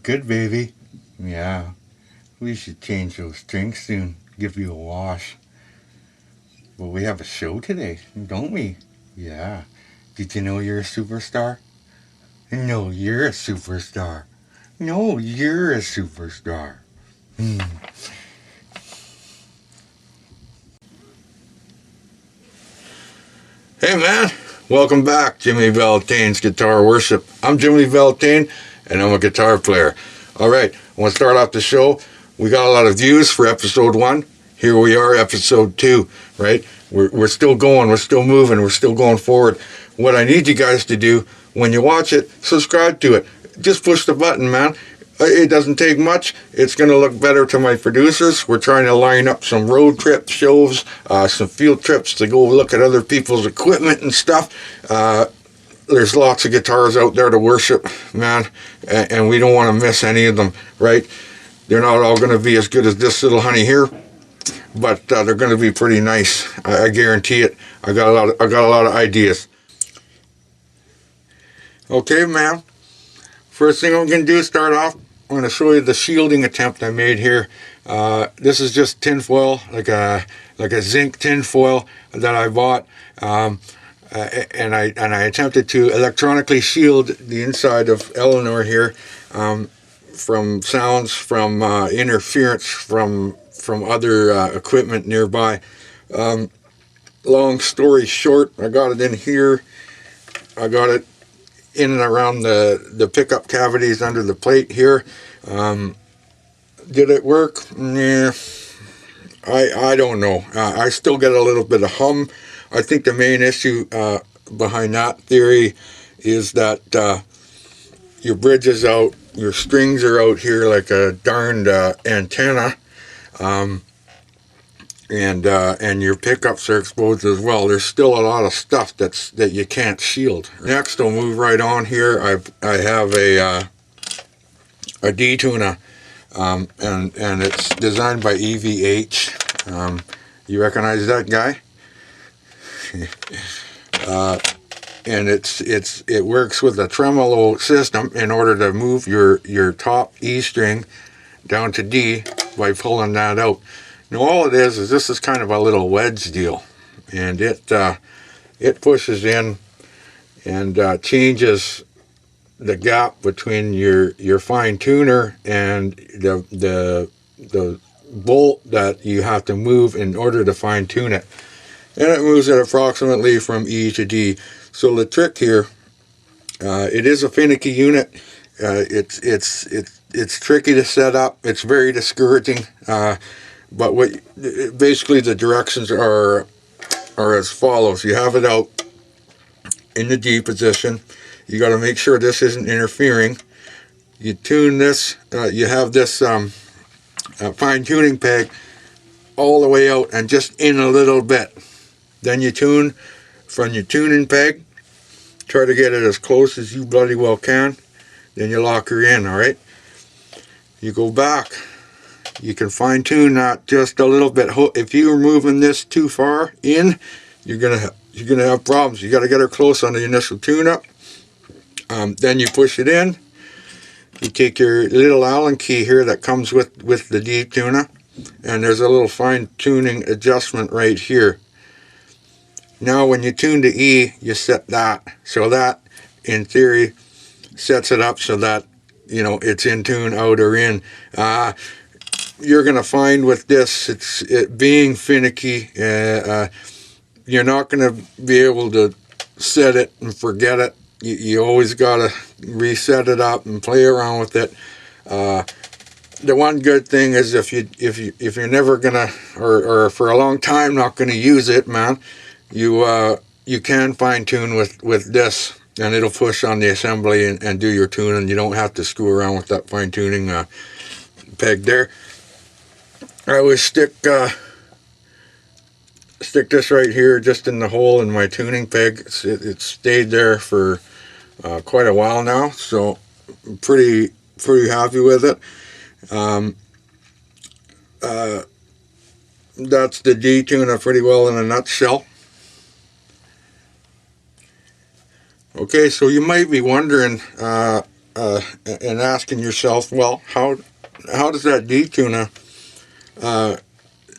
good, baby. Yeah, we should change those strings soon. Give you a wash. But we have a show today, don't we? Yeah. Did you know you're a superstar? No, you're a superstar. No, you're a superstar. Hmm. Hey man, welcome back, Jimmi BelTaine's Guitar Worship. I'm Jimmi BelTaine, and I'm a guitar player. All right, I want to start off the show. We got a lot of views for episode 1. Here we are, episode 2, right? We're still going, we're still moving, we're still going forward. What I need you guys to do, when you watch it, subscribe to it. Just push the button, man. It doesn't take much. It's going to look better to my producers. We're trying to line up some road trip shows, some field trips to go look at other people's equipment and stuff. There's lots of guitars out there to worship, man, and we don't want to miss any of them, right? They're not all going to be as good as this little honey here, but they're going to be pretty nice. I guarantee it. I got a lot of ideas. Okay, man. First thing I'm going to do is start off. I'm going to show you the shielding attempt I made here. This is just tin foil, like a zinc tin foil that I bought, and I attempted to electronically shield the inside of Eleanor here from sounds, from interference from other equipment nearby. Long story short, I got it in here. I got it in and around the pickup cavities under the plate here. Did it work? Yeah, I don't know. I still get a little bit of hum. I think the main issue behind that theory is that your bridge is out, your strings are out here like a darned antenna, and your pickups are exposed as well. There's still a lot of stuff that you can't shield. Next, I'll move right on here. I have a D-Tuna, and it's designed by EVH. You recognize that guy? And it works with a tremolo system in order to move your top E string down to D by pulling that out. Now all it is this is kind of a little wedge deal, and it pushes in and changes the gap between your fine tuner and the bolt that you have to move in order to fine tune it, and it moves it approximately from E to D. So the trick here, it is a finicky unit. It's tricky to set up. It's very discouraging. But basically the directions are as follows. You have it out in the D position. You got to make sure this isn't interfering. You tune this. You have this fine tuning peg all the way out and just in a little bit. Then you tune from your tuning peg. Try to get it as close as you bloody well can. Then you lock her in. All right. You go back. You can fine tune that just a little bit. If you're moving this too far in, you're gonna have problems. You got to get her close on the initial tune-up. Then you push it in. You take your little Allen key here that comes with the D-Tuna, and there's a little fine tuning adjustment right here. Now when you tune to E, you set that. So that, in theory, sets it up so that, it's in tune, out or in. You're going to find with this, it being finicky, you're not going to be able to set it and forget it. You always got to reset it up and play around with it. The one good thing is if you're never going to, or for a long time not going to use it, man, you can fine tune with this, and it'll push on the assembly and do your tuning. You don't have to screw around with that fine tuning peg there. I always stick this right here just in the hole in my tuning peg. It's stayed there for quite a while now, so I'm pretty happy with it. That's the D-Tuna pretty well in a nutshell. Okay, so you might be wondering, and asking yourself, well, how does that D-Tuna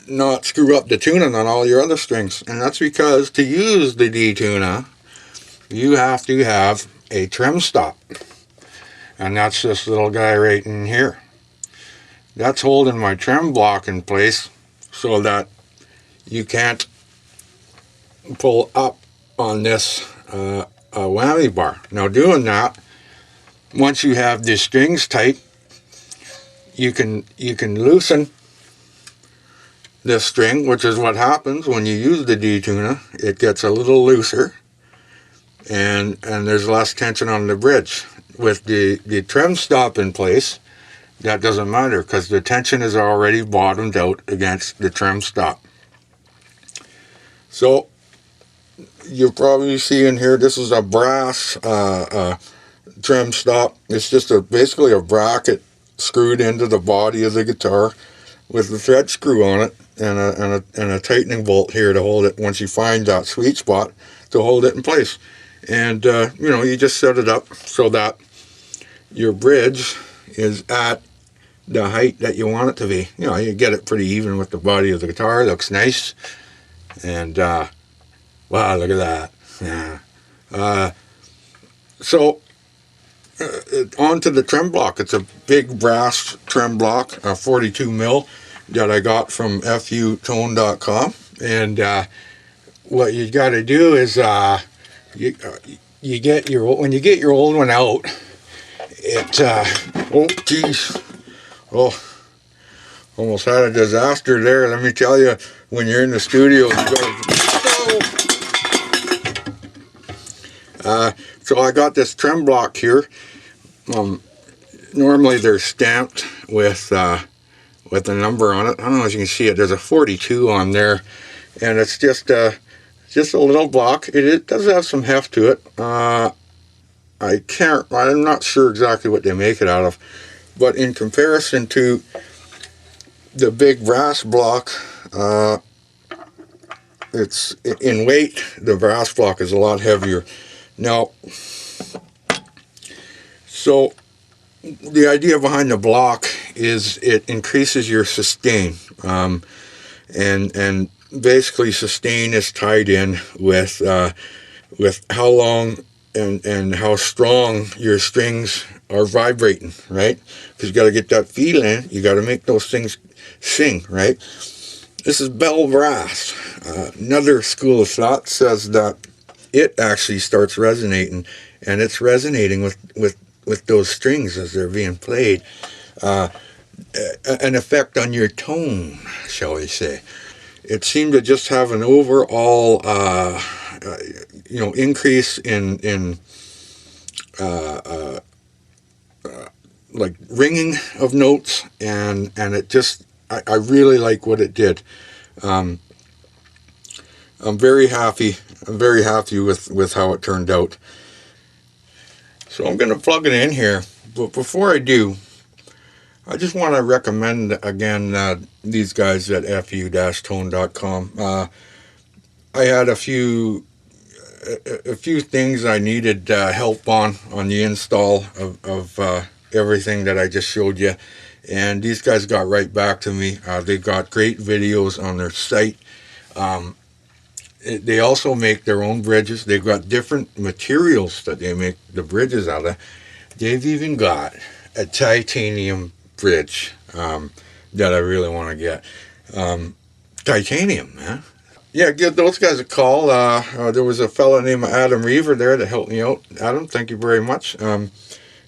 not screw up the tuning on all your other strings? And that's because to use the D-Tuna, you have to have a Trem-stop. And that's this little guy right in here. That's holding my trem block in place so that you can't pull up on this a whammy bar. Now doing that, once you have the strings tight, you can loosen this string, which is what happens when you use the D-Tuna. It gets a little looser, and there's less tension on the bridge. With the Trem-stop in place, that doesn't matter because the tension is already bottomed out against the Trem-stop. So you're probably seeing here, this is a brass Trem-stop. It's just basically a bracket screwed into the body of the guitar with the thread screw on it and a tightening bolt here to hold it once you find that sweet spot to hold it in place. And you just set it up so that your bridge is at the height that you want it to be. You get it pretty even with the body of the guitar. It looks nice. And wow, look at that. Yeah. So onto the trem block. It's a big brass trem block, a 42 mil that I got from FUTone.com. And what you got to do is you get your, when you get your old one out, oh geez, oh, almost had a disaster there. Let me tell you, when you're in the studio, so I got this trem block here. Normally they're stamped with a number on it. I don't know if you can see it. There's a 42 on there, and it's just a little block. It does have some heft to it. I'm not sure exactly what they make it out of, but in comparison to the big brass block, it's in weight, the brass block is a lot heavier. Now, so the idea behind the block is it increases your sustain, and basically sustain is tied in with how long and how strong your strings are vibrating, right? Because you got to get that feeling. You got to make those things sing, right? This is bell brass. Another school of thought says that it actually starts resonating, and it's resonating with those strings as they're being played. An effect on your tone, shall we say. It seemed to just have an overall increase in like ringing of notes, and it just, I really like what it did. I'm very happy with how it turned out. So I'm going to plug it in here, but before I do, I just want to recommend again these guys at fu-tone.com. I had a few things I needed help on the install of everything that I just showed you, and these guys got right back to me. They got great videos on their site. They also make their own bridges. They've got different materials that they make the bridges out of. They've even got a titanium bridge that I really want to get. Titanium, man. Yeah, give those guys a call. There was a fella named Adam Reaver there that helped me out. Adam, thank you very much. And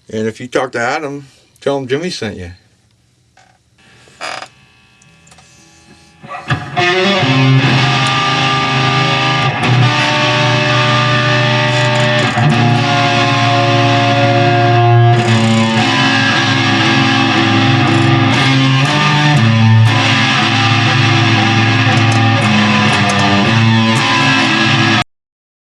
if you talk to Adam, tell him Jimmy sent you.